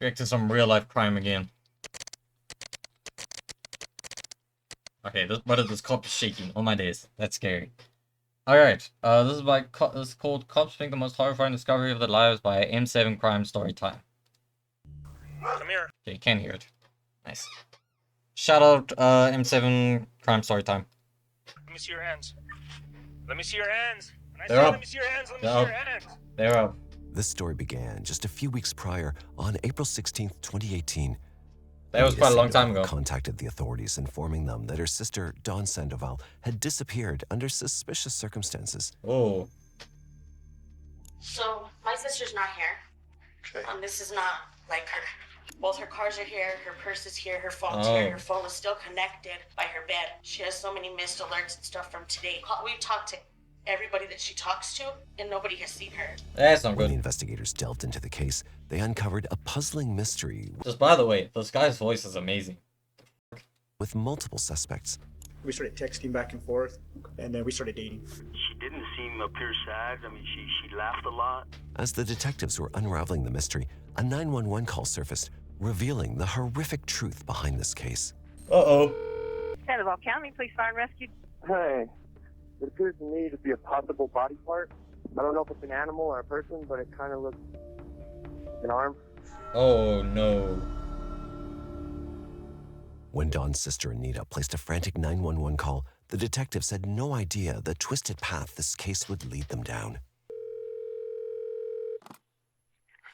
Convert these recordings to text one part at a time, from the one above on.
Back to some real life crime again. Okay, this cop is shaking. Oh my days, that's scary. Alright, this is called Cops Make the Most Horrifying Discovery of Their Lives by M7 Crime Story Time. Come here. Okay, you can hear it. Nice. Shout out, M7 Crime Story Time. Let me see your hands. Let me see your hands. When I They're say up. let me see your hands, let me They're see up. your hands. They're up. This story began just a few weeks prior on April 16th, 2018. That was Anita quite a long time Sandoval ago. contacted the authorities informing them that her sister, Dawn Sandoval, had disappeared under suspicious circumstances. Oh. So, my sister's not here. Okay. This is not like her. Both her cars are here, her purse is here, her phone's Oh. here. Her phone is still connected by her bed. She has so many missed alerts and stuff from today. We've talked to everybody that she talks to, and nobody has seen her. That's not When the good. investigators delved into the case, they uncovered a puzzling mystery Just by the way, this guy's voice is amazing. with multiple suspects. We started texting back and forth, and then we started dating. She didn't appear sad. I mean, she laughed a lot. As the detectives were unraveling the mystery, a 911 call surfaced, revealing the horrific truth behind this case. Uh-oh. Sandoval County Police Fire and Rescue. Hey, it appears to me to be a possible body part. I don't know if it's an animal or a person, but it kind of looks like an arm. Oh no. When Dawn's sister Anita placed a frantic 911 call, the detectives had no idea the twisted path this case would lead them down.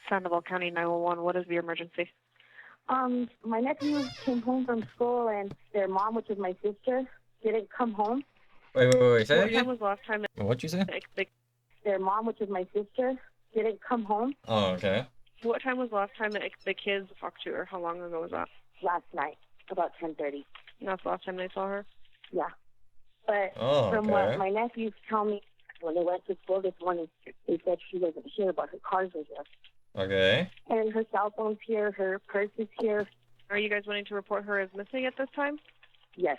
Sandoval County 911, what is the emergency? My nephew came home from school and their mom, which is my sister, didn't come home. Wait, say that What time again? was the last time that What'd you say? Their mom, which is my sister, didn't come home Oh, okay. what time was the last time that the kids talked to her? How long ago was that? last night, about 10:30. And that's the last time they saw her? Yeah. But Oh, from okay. what my nephews tell me, when they went to school this morning, they said she wasn't here, but her cars were here. Okay. And her cell phone's here, her purse is here. Are you guys wanting to report her as missing at this time? Yes.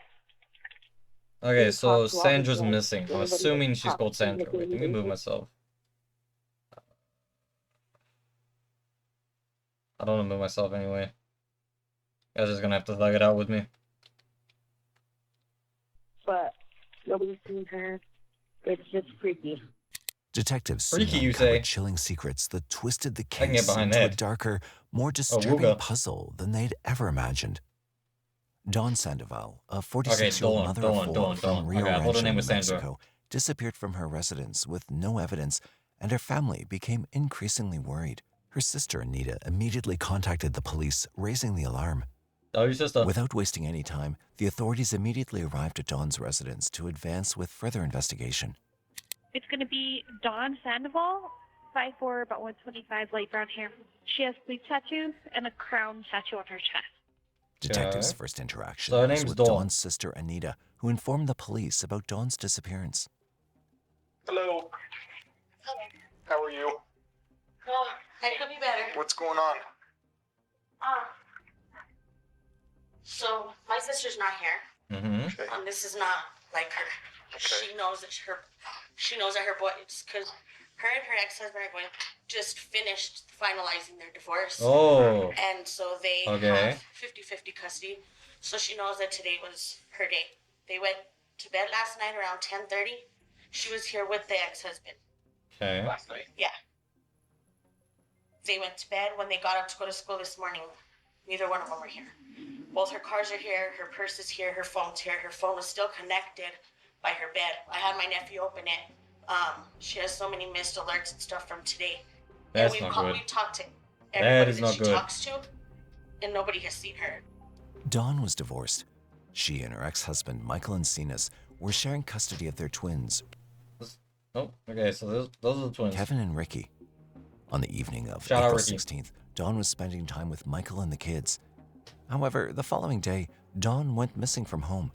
Okay, They so talked to all Sandra's the kids. missing. I'm Everybody assuming that she's talked called to them, Sandra. they Wait, let me move didn't- myself. I don't want to move myself anyway. You guys are gonna have to thug it out with me. But nobody's seen her. It's just freaky. Detectives soon Freaky, you uncovered say? chilling secrets that twisted the can get case behind into a that. darker, more disturbing wooga. puzzle than they'd ever imagined. Dawn Sandoval, a 46-year-old Dawn, mother Dawn, of Dawn, four from Dawn. Rio Okay, I thought her Rancho, name was Sandra. Mexico, disappeared from her residence with no evidence, and her family became increasingly worried. Her sister Anita immediately contacted the police, raising the alarm. Oh, your sister. Without wasting any time, the authorities immediately arrived at Dawn's residence to advance with further investigation. It's going to be Dawn Sandoval, 5'4", about 125, light brown hair. She has sleeve tattoos and a crown tattoo on her chest. Detectives' Okay. first interaction So her was name's with Dawn. Dawn's sister Anita, who informed the police about Dawn's disappearance. Hello. How are you? Oh, I could be better. What's going on? So, my sister's not here. Mm-hmm. Okay. This is not like her. Okay. She knows that her boy, it's because her and her ex-husband are just finished finalizing their divorce. Oh. And so they Okay. have 50-50 custody. So she knows that today was her day. They went to bed last night around 10:30. She was here with the ex-husband. Okay. Last night. Yeah. They went to bed. When they got up to go to school this morning, neither one of them were here. Both her cars are here, her purse is here, her phone's here. Her phone is still connected by her bed. I had my nephew open it. She has so many missed alerts and stuff from today. That's and not good. we've talked to That everybody is that not she good. talks to, and nobody has seen her. Dawn was divorced. She and her ex-husband, Michael Encinas, were sharing custody of their twins, Oh, okay, so those are the twins. Kevin and Ricky. On the evening of Shout out April Ricky. 16th, Dawn was spending time with Michael and the kids. However, the following day, Dawn went missing from home.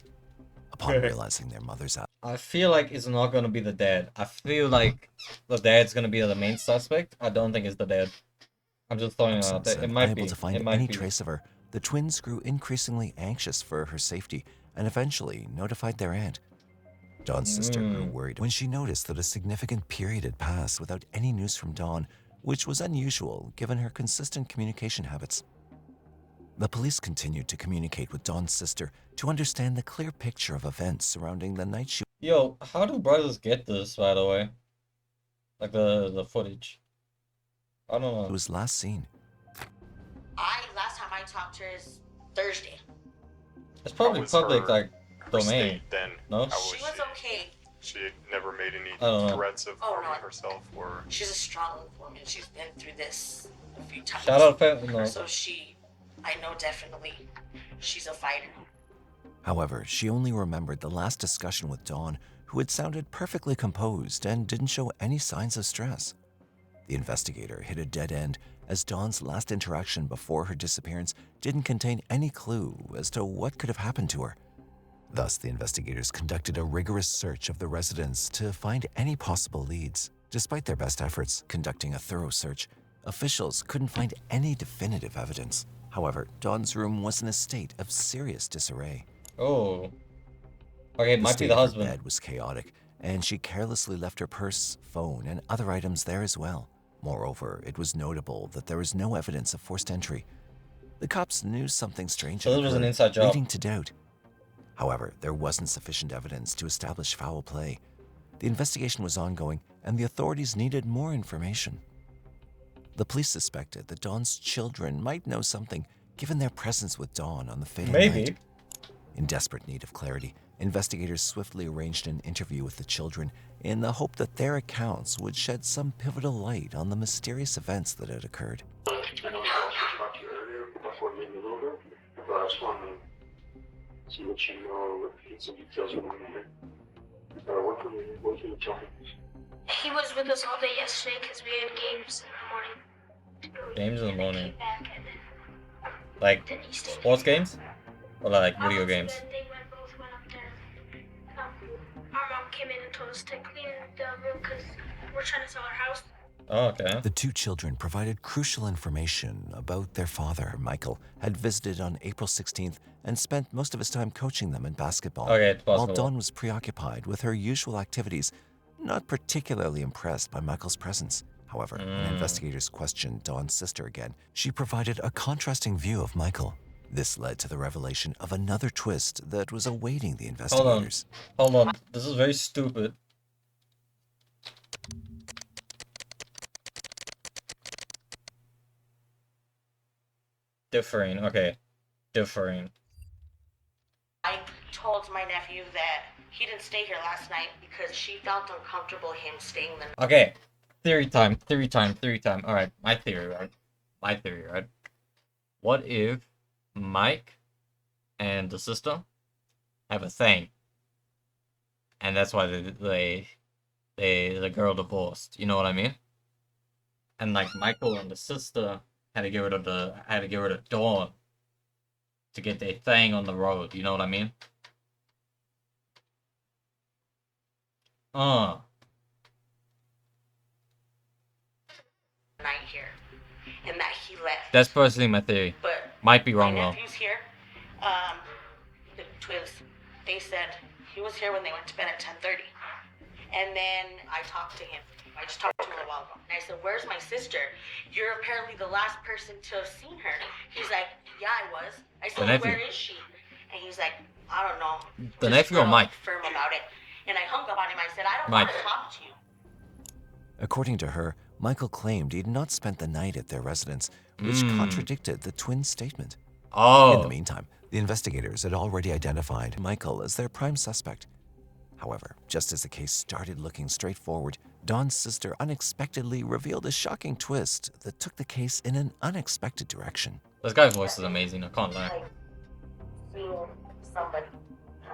Upon Okay. realizing their mother's absence, I feel like it's not gonna be the dad. I feel like the dad's gonna be the main suspect. I don't think it's the dad. I'm just throwing it out there. It and might unable be. to find It might any be. trace of her, the twins grew increasingly anxious for her safety and eventually notified their aunt. Dawn's sister grew worried when she noticed that a significant period had passed without any news from Dawn, which was unusual given her consistent communication habits. The police continued to communicate with Dawn's sister to understand the clear picture of events surrounding the night she Yo, how do brothers get this, by the way? Like the footage. I don't know. was last seen. Last time I talked to her is Thursday. It's probably was public, her- like, Her domain. state then. No? How was She was okay. She had never made any I don't know. threats of Oh, no. harming herself or. She's a strong woman. She's been through this a few times. Shout out, no. So I know definitely, she's a fighter. However, she only remembered the last discussion with Dawn, who had sounded perfectly composed and didn't show any signs of stress. The investigator hit a dead end as Dawn's last interaction before her disappearance didn't contain any clue as to what could have happened to her. Thus, the investigators conducted a rigorous search of the residence to find any possible leads. Despite their best efforts conducting a thorough search, officials couldn't find any definitive evidence. However, Dawn's room was in a state of serious disarray. Oh. Okay, it might be state the of her husband. bed was chaotic, and she carelessly left her purse, phone, and other items there as well. Moreover, it was notable that there was no evidence of forced entry. The cops knew something strange So had this was an occurred, inside job. leading to doubt. However, there wasn't sufficient evidence to establish foul play. The investigation was ongoing, and the authorities needed more information. The police suspected that Dawn's children might know something, given their presence with Dawn on the fatal Maybe. night. In desperate need of clarity, investigators swiftly arranged an interview with the children in the hope that their accounts would shed some pivotal light on the mysterious events that had occurred. I know I talked to you earlier before leaving a little bit, but I just wanted to see what you know, get some details from you. What can you tell me? He was with us all day yesterday because we had games in the morning. Games in the morning. Came back and then, Like, then he stayed. sports games? Or like video games? Then they both went up there. Our mom came in and told us to clean the room because we're trying to sell our house. Oh, okay. The two children provided crucial information about their father. Michael had visited on April 16th and spent most of his time coaching them in basketball. Okay, it's while possible. Dawn was preoccupied with her usual activities, not particularly impressed by Michael's presence. However, when investigators questioned Dawn's sister again, she provided a contrasting view of Michael. This led to the revelation of another twist that was awaiting the investigators. Hold on. This is very stupid. Differing. Okay. Differing. I told my nephew that he didn't stay here last night because she felt uncomfortable him staying the night. Okay. Theory time. Alright, my theory, right? What if Mike and the sister have a thing? And that's why the girl divorced. You know what I mean? And like Michael and the sister had to get rid of Dawn to get their thing on the road. You know what I mean? Night here, and that he left. That's personally my theory. But Might be wrong my though. nephew's here. The twins. They said he was here when they went to bed at 10:30, and then I talked to him. I just talked to him a while ago, and I said, "Where's my sister? You're apparently the last person to have seen her." He's like, "Yeah, I was." I said, nephew. "Where is she?" And he's like, "I don't know." The Just nephew or not Mike? Firm about it, and I hung up on him. I said, "I don't Mike. want to talk to you." According to her, Michael claimed he'd not spent the night at their residence, which contradicted the twins' statement. Oh. In the meantime, the investigators had already identified Michael as their prime suspect. However, just as the case started looking straightforward, Dawn's sister unexpectedly revealed a shocking twist that took the case in an unexpected direction. This guy's voice is amazing. I can't lie. Like seeing somebody.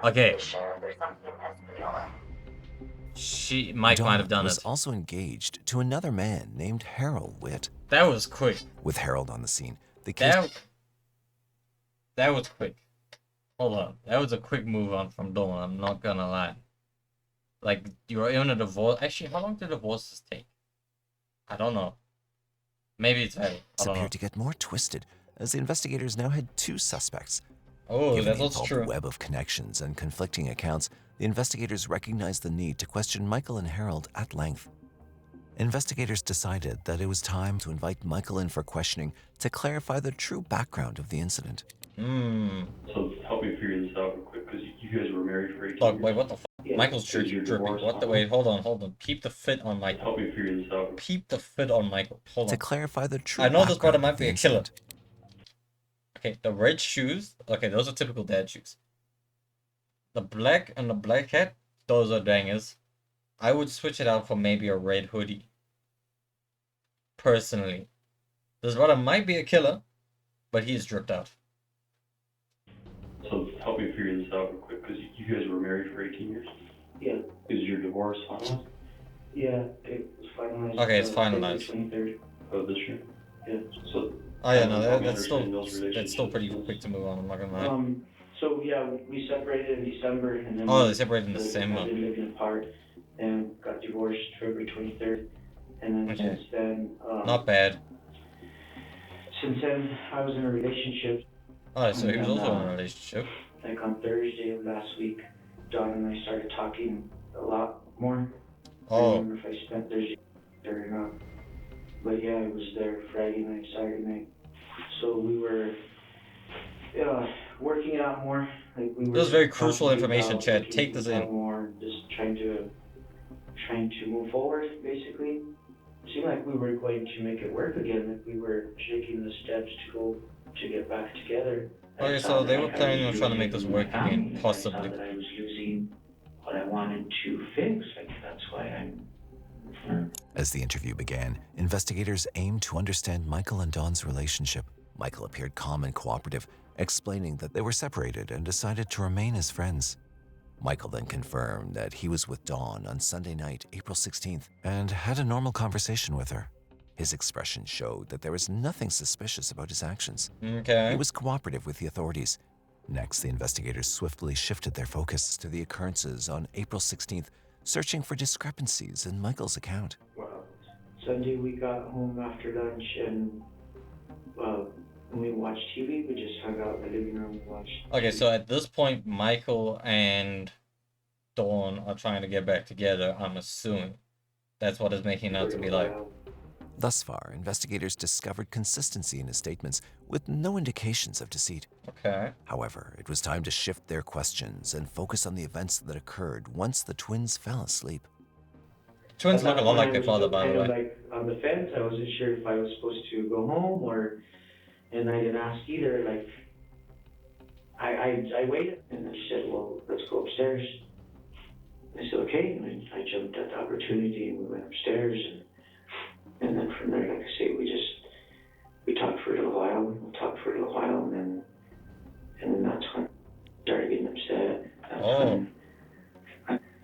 Okay. The sheriff or something. Espanola. Mike Dawn might have done was it. also engaged to another man named Harold Witt. That was quick. With Harold on the scene, the case That was quick. Hold on. That was a quick move on from Dawn. I'm not gonna lie. Like, you were in a divorce. Actually, how long did divorces take? I don't know. Maybe it's very. I don't know. appeared to get more twisted as the investigators now had two suspects. Oh, Given that's the also involved true. web of connections and conflicting accounts, the investigators recognized the need to question Michael and Harold at length. investigators decided that it was time to invite Michael in for questioning to clarify the true background of the incident. So help me figure this out real quick, because you guys were married for 18 Look, years. wait, what the fuck? Yeah. Michael's Is tripping. your divorce What the final? wait, hold on. Peep the fit on Michael. Help me figure this out. Peep the fit on Michael. Hold To on. clarify the true I know this brother background might of the be a killer. incident. Okay, the red shoes. Okay, those are typical dad shoes. The black and the black hat, those are dangers. I would switch it out for maybe a red hoodie. Personally. This brother might be a killer, but he is dripped out. So help me figure this out real quick, because you guys were married for 18 years. Yeah. Is your divorce finalized? Yeah, it was finalized. Okay, it's finalized. February 23rd. Of this year? Yeah. So. Oh yeah, no, help me that's understand those still relationships. pretty quick to move on. I'm not gonna lie. So yeah, we separated in December, and then Oh, they separated in December. We living apart, and got divorced February 23rd, and then Okay. since then. Not bad. Since then, I was in a relationship. Oh, so he was And, also in a relationship. Like on Thursday of last week, Dawn and I started talking a lot more. I Oh. don't remember if I spent Thursday or not. But yeah, I was there Friday night, Saturday night. So we were working it out more. Like we were. This is very crucial talking information, about Chad. making Take this things out in. More, just trying to move forward, basically. It seemed like we were going to make it work again. Like we were taking the steps to get back together. Okay, so they were planning on trying to make this work again, I possibly. thought that I was losing what I wanted to fix. Like that's why I'm. As the interview began, investigators aimed to understand Michael and Dawn's relationship. Michael appeared calm and cooperative, explaining that they were separated and decided to remain as friends. Michael then confirmed that he was with Dawn on Sunday night, April 16th, and had a normal conversation with her. His expression showed that there was nothing suspicious about his actions. Okay. He was cooperative with the authorities. Next, the investigators swiftly shifted their focus to the occurrences on April 16th, searching for discrepancies in Michael's account. Well, Sunday we got home after lunch and when we watched TV, we just hung out in the living room and watched. Okay, so at this point, Michael and Dawn are trying to get back together, I'm assuming. That's what it's making out to be like. Thus far, investigators discovered consistency in his statements with no indications of deceit. Okay. However, it was time to shift their questions and focus on the events that occurred once the twins fell asleep. Twins look a lot like their father, by the I was way. like on the fence. I wasn't sure if I was supposed to go home and I didn't ask either. Like, I waited, and I said, "Well, let's go upstairs." I said, "Okay," and I jumped at the opportunity, and we went upstairs, and then from there, like I say, we talked for a little while, and then that's when I started getting upset. That's when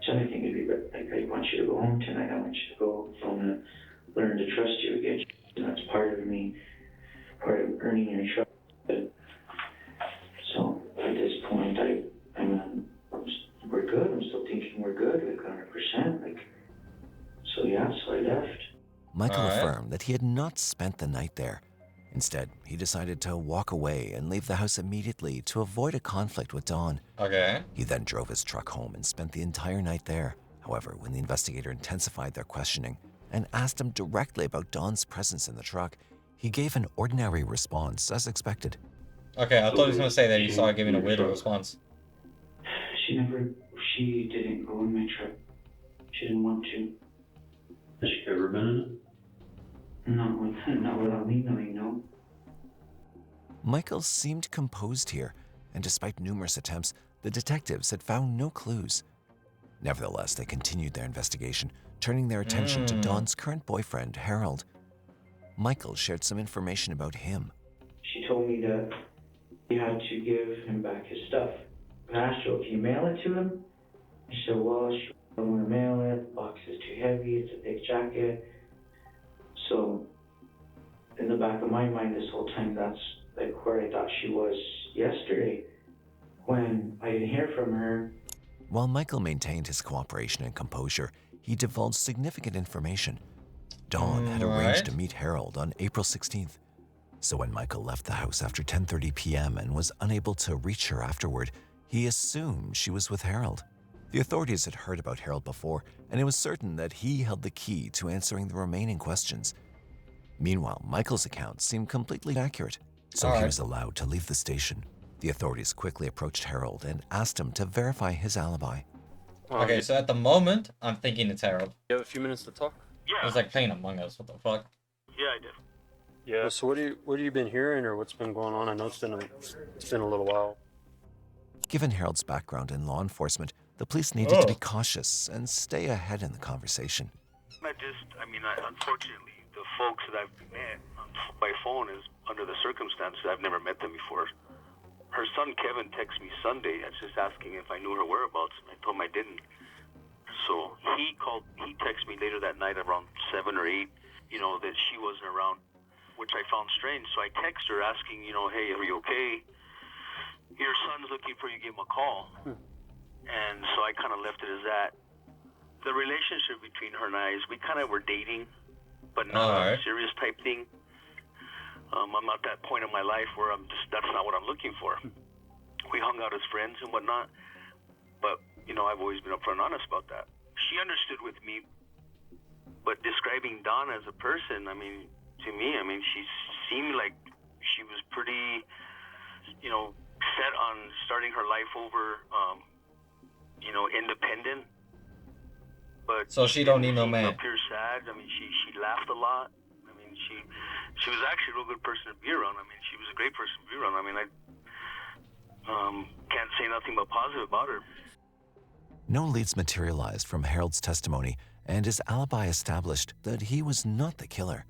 so I think it'd be like, I want you to go home tonight. I want you to go. I want to learn to trust you again. And that's part of earning your trust. So at this point, we're good. I'm still thinking we're good, like 100%. Like, so yeah, so I left. Michael affirmed that he had not spent the night there. Instead, he decided to walk away and leave the house immediately to avoid a conflict with Dawn. Okay. He then drove his truck home and spent the entire night there. However, when the investigator intensified their questioning and asked him directly about Dawn's presence in the truck, he gave an ordinary response as expected. Okay, I thought he was going to say that he started giving a weirder response. She didn't go in my truck. She didn't want to. Has she ever been in it? Not without me knowing, no. Michael seemed composed here, and despite numerous attempts, the detectives had found no clues. Nevertheless, they continued their investigation, turning their attention to Dawn's current boyfriend, Harold. Michael shared some information about him. She told me that you had to give him back his stuff. I asked her, "Can you mail it to him?" She said, "Well, she don't want to mail it. The box is too heavy. It's a big jacket." So, in the back of my mind this whole time, that's like where I thought she was yesterday. When I didn't hear from her. While Michael maintained his cooperation and composure, he divulged significant information. Dawn had arranged to meet Harold on April 16th. So when Michael left the house after 10:30 p.m. and was unable to reach her afterward, he assumed she was with Harold. The authorities had heard about Harold before, and it was certain that he held the key to answering the remaining questions. Meanwhile, Michael's account seemed completely accurate, so he was allowed to leave the station. The authorities quickly approached Harold and asked him to verify his alibi. Okay, so at the moment, I'm thinking it's Harold. You have a few minutes to talk? Yeah. It was like playing Among Us, what the fuck? Yeah, I did. Yeah. So what have you been hearing, or what's been going on? I know it's been a little while. Given Harold's background in law enforcement, the police needed to be cautious and stay ahead in the conversation. Unfortunately, the folks that I've met by phone is under the circumstances I've never met them before. Her son Kevin texted me Sunday and just asking if I knew her whereabouts. I told him I didn't. So he texted me later that night around 7 or 8, that she wasn't around, which I found strange. So I texted her asking, hey, are you okay? Your son's looking for you, give him a call. And so I kind of left it as that. The relationship between her and I is we kind of were dating, but not a serious type thing. I'm at that point in my life where that's not what I'm looking for. We hung out as friends and whatnot, but, I've always been upfront and honest about that. She understood with me, but describing Dawn as a person, to me, she seemed like she was pretty, set on starting her life over, independent. But so she don't need no man. Appear sad. She laughed a lot. She was actually a real good person to be around. She was a great person to be around. I can't say nothing but positive about her. No leads materialized from Harold's testimony, and his alibi established that he was not the killer.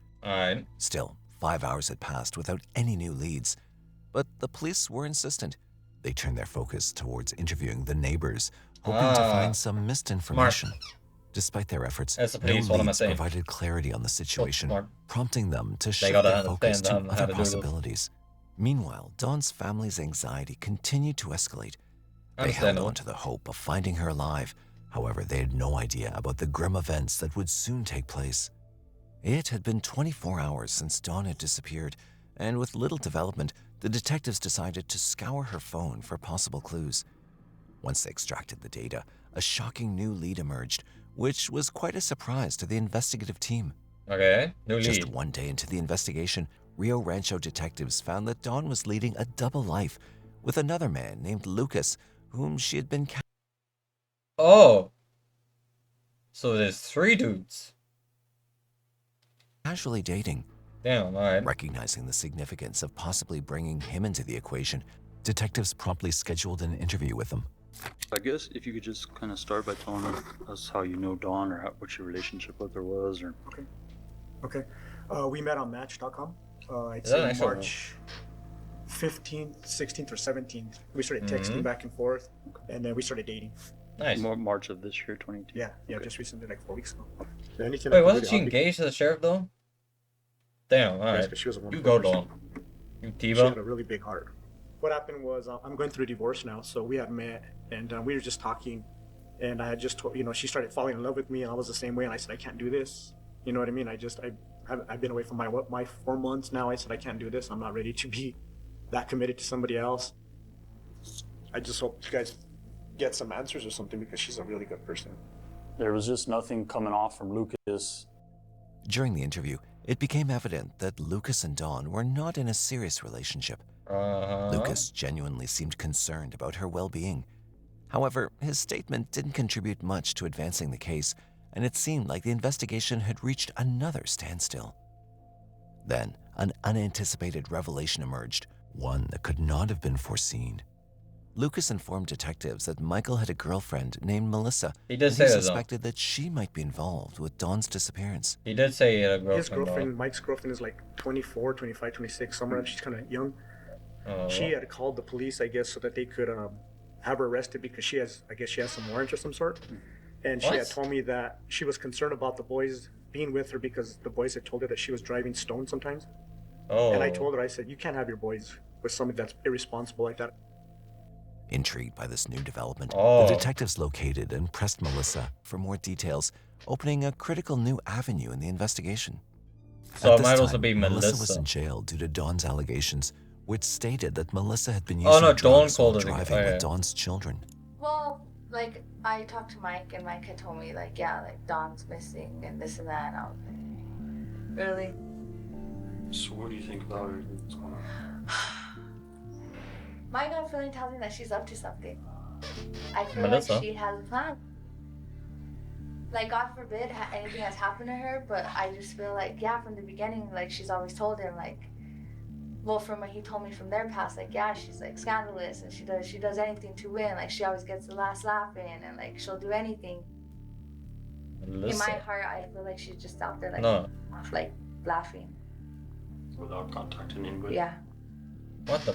Still, 5 hours had passed without any new leads, but the police were insistent. They turned their focus towards interviewing the neighbors, hoping to find some missed information. Despite their efforts, no leads provided clarity on the situation, prompting them to shift their focus to other possibilities. Meanwhile, Dawn's family's anxiety continued to escalate. They held on to the hope of finding her alive. However, they had no idea about the grim events that would soon take place. It had been 24 hours since Dawn had disappeared, and with little development, the detectives decided to scour her phone for possible clues. Once they extracted the data, a shocking new lead emerged, which was quite a surprise to the investigative team. Okay, new lead. Just one day into the investigation, Rio Rancho detectives found that Dawn was leading a double life with another man named Lucas, whom she had been so there's 3 dudes casually dating. Damn, alright. Recognizing the significance of possibly bringing him into the equation, detectives promptly scheduled an interview with him. I guess if you could just kind of start by telling us how you know Dawn, or what your relationship with her was, or... Okay. We met on Match.com. I'd say March 15th, 16th, or 17th. We started texting back and forth, and then we started dating. Nice. March of this year, 22. Yeah, just recently, like 4 weeks ago. Wait, wasn't she engaged to the sheriff, though? Damn, alright. She was a you go, Dawn. You She Tiba. had a really big heart. What happened was, I'm going through a divorce now, so we had met, and we were just talking, and I had just told, she started falling in love with me, and I was the same way, and I said, I can't do this. You know what I mean? I've been away from my 4 months now. I said, I can't do this. I'm not ready to be that committed to somebody else. I just hope you guys get some answers or something, because she's a really good person. There was just nothing coming off from Lucas. During the interview, it became evident that Lucas and Dawn were not in a serious relationship. Lucas genuinely seemed concerned about her well-being. However, his statement didn't contribute much to advancing the case, and it seemed like the investigation had reached another standstill. Then, an unanticipated revelation emerged, one that could not have been foreseen. Lucas informed detectives that Michael had a girlfriend named Melissa, He did and say he that, though. suspected that she might be involved with Dawn's disappearance. He did say he had a girlfriend. His girlfriend, Mike's girlfriend, is like 24, 25, 26, somewhere. She's kind of young. She had called the police, I guess, so that they could have her arrested, because she has some warrants of some sort. And she had told me that she was concerned about the boys being with her, because the boys had told her that she was driving stoned sometimes. And I told her, I said, you can't have your boys with somebody that's irresponsible like that. Intrigued by this new development, the detectives located and pressed Melissa for more details, opening a critical new avenue in the investigation. So At it this might also time, be Melissa was Melissa. in jail due to Dawn's allegations, which stated that Melissa had been using Dawn drugs while called it. driving with Dawn's children. Well, Like, I talked to Mike, and Mike had told me, like, yeah, like, Dawn's missing and this and that, and I was like, really? So what do you think about her? What's going on? My gut feeling tells me that she's up to something. I feel Melissa? like she has a plan. Like, God forbid anything has happened to her, but I just feel like, yeah, from the beginning, like, she's always told him, like, well, from what he told me from their past, like, yeah, she's, like, scandalous, and she does anything to win. Like, she always gets the last laugh in, and, like, she'll do anything. Melissa? In my heart, I feel like she's just out there, like, No. like, laughing. Without contacting anybody? Yeah. What the?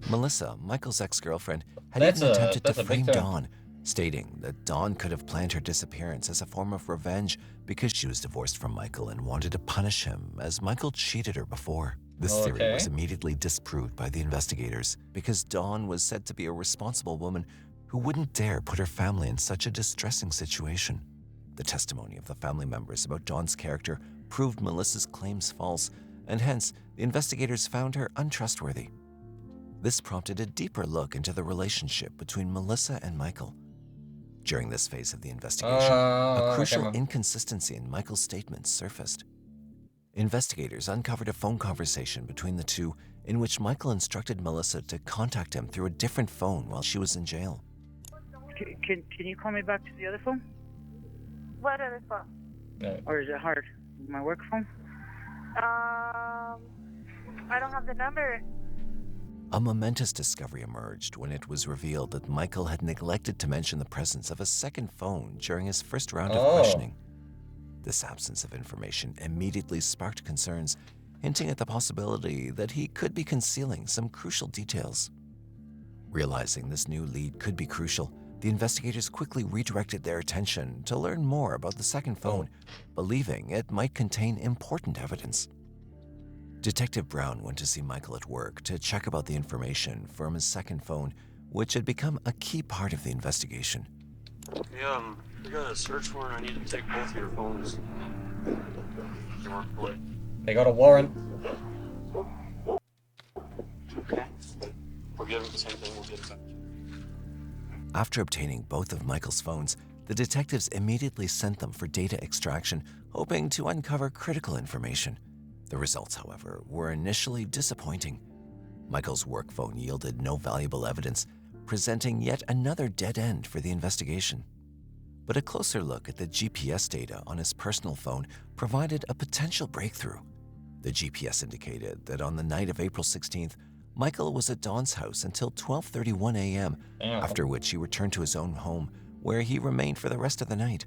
Melissa, Michael's ex-girlfriend, had That's even attempted to a big frame term. Dawn, stating that Dawn could have planned her disappearance as a form of revenge because she was divorced from Michael and wanted to punish him as Michael cheated her before. This theory was immediately disproved by the investigators because Dawn was said to be a responsible woman who wouldn't dare put her family in such a distressing situation. The testimony of the family members about Dawn's character proved Melissa's claims false, and hence the investigators found her untrustworthy. This prompted a deeper look into the relationship between Melissa and Michael. During this phase of the investigation, a crucial inconsistency in Michael's statements surfaced. Investigators uncovered a phone conversation between the two in which Michael instructed Melissa to contact him through a different phone while she was in jail. Can you call me back to the other phone? What other phone? No. Or is it hard? My work phone? I don't have the number. A momentous discovery emerged when it was revealed that Michael had neglected to mention the presence of a second phone during his first round of questioning. This absence of information immediately sparked concerns, hinting at the possibility that he could be concealing some crucial details. Realizing this new lead could be crucial, the investigators quickly redirected their attention to learn more about the second phone, believing it might contain important evidence. Detective Brown went to see Michael at work to check about the information from his second phone, which had become a key part of the investigation. Yeah, we got a search warrant. I need to take both of your phones. They got a warrant. Okay. We'll give them the same thing. We'll get it back. After obtaining both of Michael's phones, the detectives immediately sent them for data extraction, hoping to uncover critical information. The results, however, were initially disappointing. Michael's work phone yielded no valuable evidence, presenting yet another dead end for the investigation. But a closer look at the GPS data on his personal phone provided a potential breakthrough. The GPS indicated that on the night of April 16th, Michael was at Dawn's house until 12:31 a.m., after which he returned to his own home, where he remained for the rest of the night.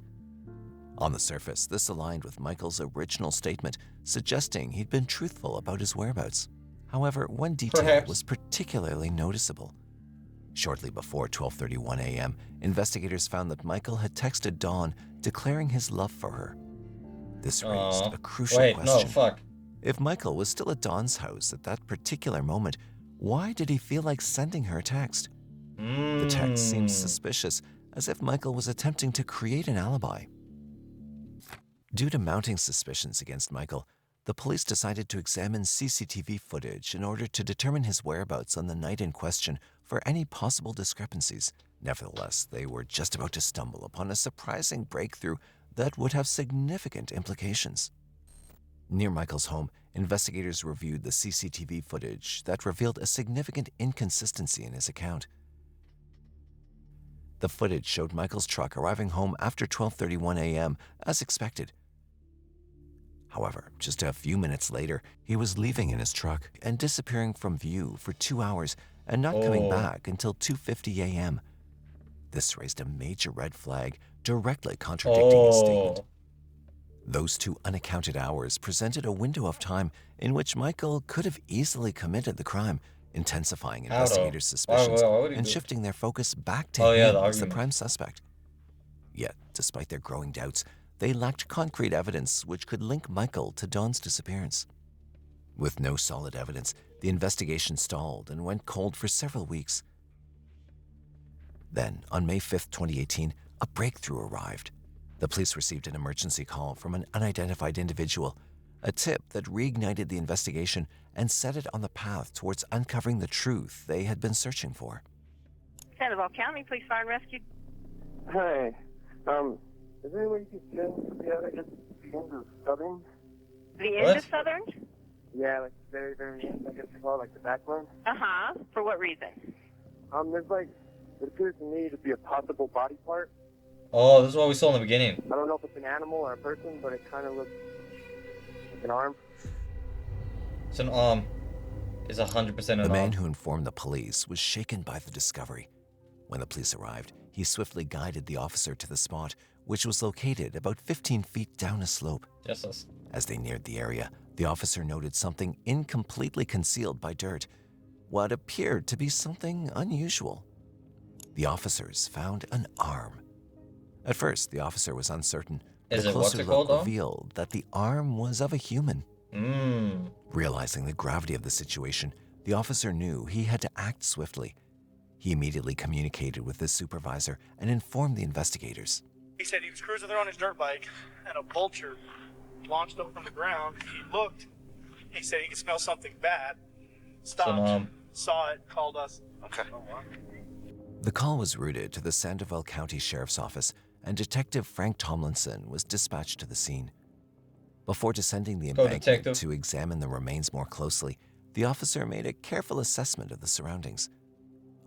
On the surface, this aligned with Michael's original statement, suggesting he'd been truthful about his whereabouts. However, one detail was particularly noticeable. Shortly before 12:31 a.m., investigators found that Michael had texted Dawn declaring his love for her. This raised a crucial question. If Michael was still at Dawn's house at that particular moment, why did he feel like sending her a text? The text seems suspicious, as if Michael was attempting to create an alibi. Due to mounting suspicions against Michael, the police decided to examine CCTV footage in order to determine his whereabouts on the night in question for any possible discrepancies. Nevertheless, they were just about to stumble upon a surprising breakthrough that would have significant implications. Near Michael's home, investigators reviewed the CCTV footage that revealed a significant inconsistency in his account. The footage showed Michael's truck arriving home after 12:31 a.m., as expected. However, just a few minutes later, he was leaving in his truck and disappearing from view for 2 hours and not coming back until 2:50 a.m. This raised a major red flag, directly contradicting his statement. Those 2 unaccounted hours presented a window of time in which Michael could have easily committed the crime, intensifying investigators' suspicions and shifting their focus back to him as the prime suspect. Yet, despite their growing doubts, they lacked concrete evidence which could link Michael to Dawn's disappearance. With no solid evidence, the investigation stalled and went cold for several weeks. Then, on May 5, 2018, a breakthrough arrived. The police received an emergency call from an unidentified individual, a tip that reignited the investigation and set it on the path towards uncovering the truth they had been searching for. Sandoval County Police Fire and Rescue. Hi. Is there any way you could send me out, I guess, the end of Southern? The end of Southern? Yeah, like the very, very end, I guess it's called, like the backbone. Uh-huh. For what reason? There's like, it appears to me to be a possible body part. Oh, this is what we saw in the beginning. I don't know if it's an animal or a person, but it kind of looks like an arm. It's an arm. It's 100% an arm. The man who informed the police was shaken by the discovery. When the police arrived, he swiftly guided the officer to the spot, which was located about 15 feet down a slope. Yes. As they neared the area, the officer noted something incompletely concealed by dirt, what appeared to be something unusual. The officers found an arm. At first, the officer was uncertain, but a closer look revealed that the arm was of a human. Realizing the gravity of the situation, the officer knew he had to act swiftly. He immediately communicated with his supervisor and informed the investigators. He said he was cruising there on his dirt bike, and a vulture launched up from the ground. He looked. He said he could smell something bad. Stopped, saw it, called us. Okay. The call was routed to the Sandoval County Sheriff's Office, and Detective Frank Tomlinson was dispatched to the scene. Before descending the embankment to examine the remains more closely, the officer made a careful assessment of the surroundings.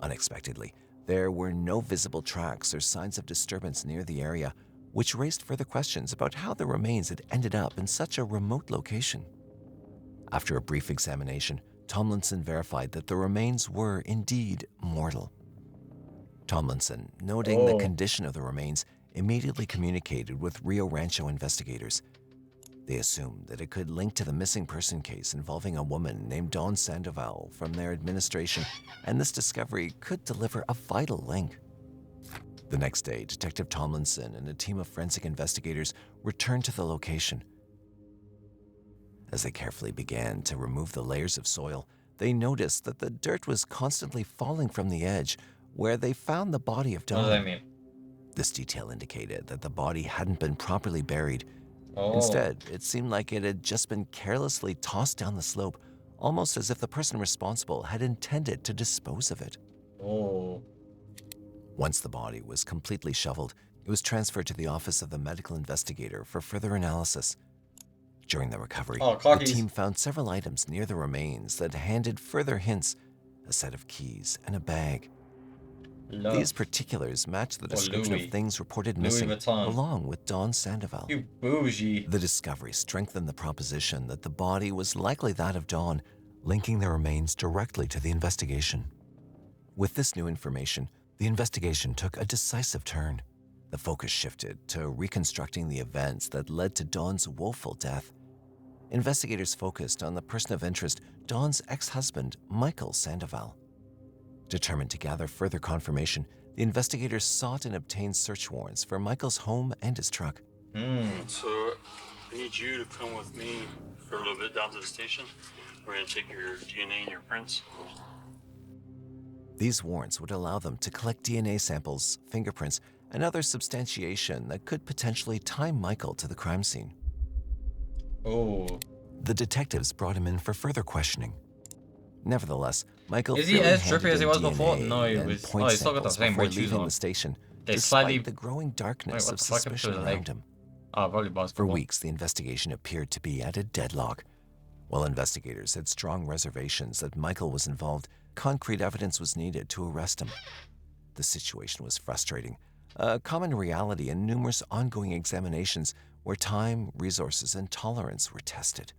Unexpectedly, there were no visible tracks or signs of disturbance near the area, which raised further questions about how the remains had ended up in such a remote location. After a brief examination, Tomlinson verified that the remains were indeed mortal. Tomlinson, noting the condition of the remains, immediately communicated with Rio Rancho investigators. They assumed that it could link to the missing person case involving a woman named Dawn Sandoval from their administration, and this discovery could deliver a vital link. The next day, Detective Tomlinson and a team of forensic investigators returned to the location. As they carefully began to remove the layers of soil, they noticed that the dirt was constantly falling from the edge where they found the body of Dawn. What does that mean? This detail indicated that the body hadn't been properly buried. Instead, it seemed like it had just been carelessly tossed down the slope, almost as if the person responsible had intended to dispose of it. Once the body was completely shoveled, it was transferred to the office of the medical investigator for further analysis. During the recovery, the team found several items near the remains that handed further hints: a set of keys and a bag. These particulars match the description of things reported missing, along with Dawn Sandoval. You bougie. The discovery strengthened the proposition that the body was likely that of Dawn, linking the remains directly to the investigation. With this new information, the investigation took a decisive turn. The focus shifted to reconstructing the events that led to Dawn's woeful death. Investigators focused on the person of interest, Dawn's ex-husband, Michael Sandoval. Determined to gather further confirmation, the investigators sought and obtained search warrants for Michael's home and his truck. So I need you to come with me for a little bit down to the station. We're going to take your DNA and your prints. These warrants would allow them to collect DNA samples, fingerprints, and other substantiation that could potentially tie Michael to the crime scene. The detectives brought him in for further questioning. Nevertheless, Michael is he as trippy as he was before? No, he was. Oh, he's still got the same red shoes on. The station, they despite slightly the growing darkness of suspicion around him. Probably basketball. For weeks, the investigation appeared to be at a deadlock. While investigators had strong reservations that Michael was involved, concrete evidence was needed to arrest him. The situation was frustrating, a common reality in numerous ongoing examinations where time, resources, and tolerance were tested.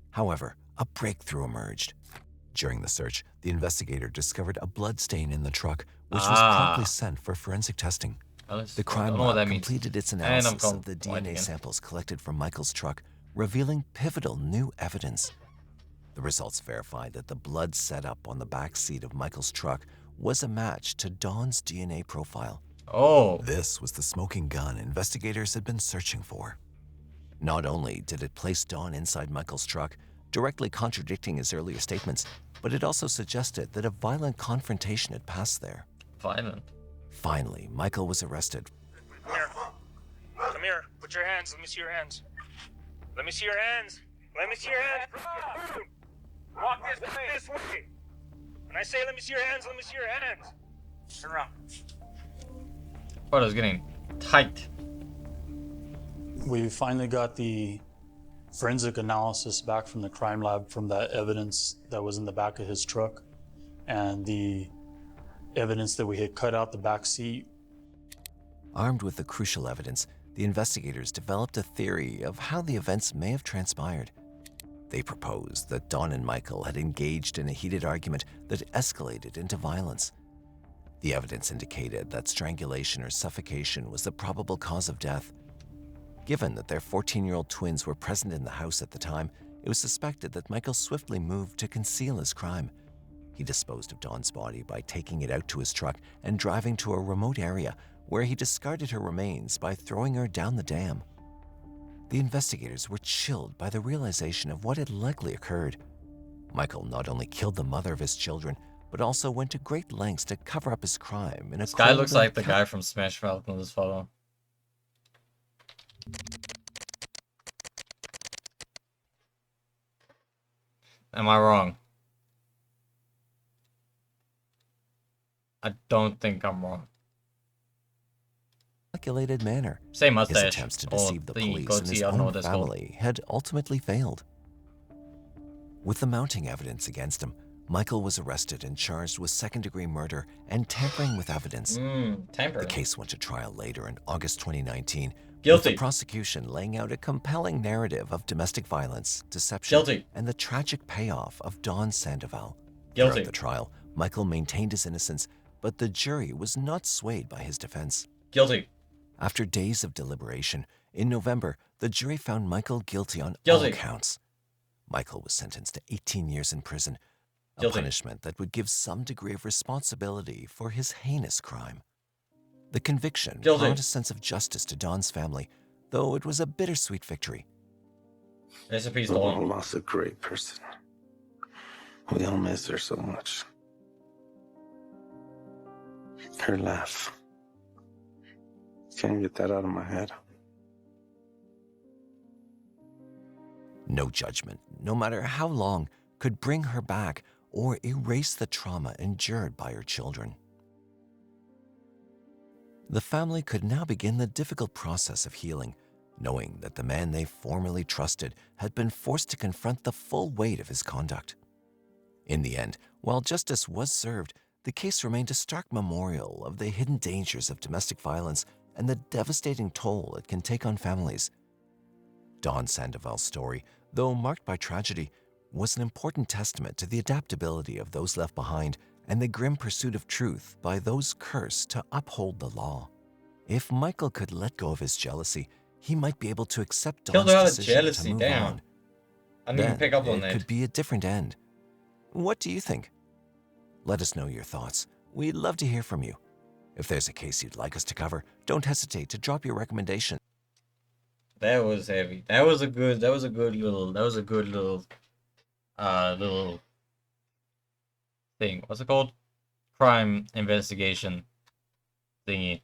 However, a breakthrough emerged. During the search, the investigator discovered a blood stain in the truck, which was promptly sent for forensic testing. The crime lab completed its analysis of the DNA samples collected from Michael's truck, revealing pivotal new evidence. The results verified that the blood set up on the back seat of Michael's truck was a match to Dawn's DNA profile. This was the smoking gun investigators had been searching for. Not only did it place Dawn inside Michael's truck, directly contradicting his earlier statements, but it also suggested that a violent confrontation had passed there. Violent? Finally, Michael was arrested. Come here. Come here. Put your hands. Let me see your hands. Let me see your hands. Let me see your hands. Walk this way. When I say let me see your hands, let me see your hands. Turn around. But it's getting tight. We finally got the forensic analysis back from the crime lab from that evidence that was in the back of his truck and the evidence that we had cut out the back seat. Armed with the crucial evidence, the investigators developed a theory of how the events may have transpired. They proposed that Dawn and Michael had engaged in a heated argument that escalated into violence. The evidence indicated that strangulation or suffocation was the probable cause of death. Given that their 14-year-old twins were present in the house at the time, it was suspected that Michael swiftly moved to conceal his crime. He disposed of Dawn's body by taking it out to his truck and driving to a remote area where he discarded her remains by throwing her down the dam. The investigators were chilled by the realization of what had likely occurred. Michael not only killed the mother of his children, but also went to great lengths to cover up his crime in a This guy cold looks and like the guy from Smash Mouth in this photo. Am I wrong? I don't think I'm wrong. calculated manner. Same His mustache. attempts to Oh, deceive the the police and goatee, his I don't know own what that's called. family had ultimately failed. With the mounting evidence against him, Michael was arrested and charged with second-degree murder and tampering with evidence. Tampering. The case went to trial later in August 2019, with Guilty. the prosecution laying out a compelling narrative of domestic violence, deception, Guilty. and the tragic payoff of Dawn Sandoval. Guilty. Throughout the trial, Michael maintained his innocence, but the jury was not swayed by his defense. Guilty. After days of deliberation, in November, the jury found Michael guilty on Guilty. all counts. Michael was sentenced to 18 years in prison, a Guilty. punishment that would give some degree of responsibility for his heinous crime. The conviction Guilty. brought a sense of justice to Dawn's family, though it was a bittersweet victory. Recipes We all lost a great person. We all miss her so much. Her laugh. Can't get that out of my head. No judgment, no matter how long, could bring her back or erase the trauma endured by her children. The family could now begin the difficult process of healing, knowing that the man they formerly trusted had been forced to confront the full weight of his conduct. In the end, while justice was served, the case remained a stark memorial of the hidden dangers of domestic violence and the devastating toll it can take on families. Dawn Sandoval's story, though marked by tragedy, was an important testament to the adaptability of those left behind and the grim pursuit of truth by those cursed to uphold the law. If Michael could let go of his jealousy, he might be able to accept Killed Dawn's her out of decision jealousy, to move damn. on. I didn't even Then pick up on it that. could be a different end. What do you think? Let us know your thoughts. We'd love to hear from you. If there's a case you'd like us to cover, don't hesitate to drop your recommendation. That was heavy. That was a good little thing. What's it called? Crime investigation thingy.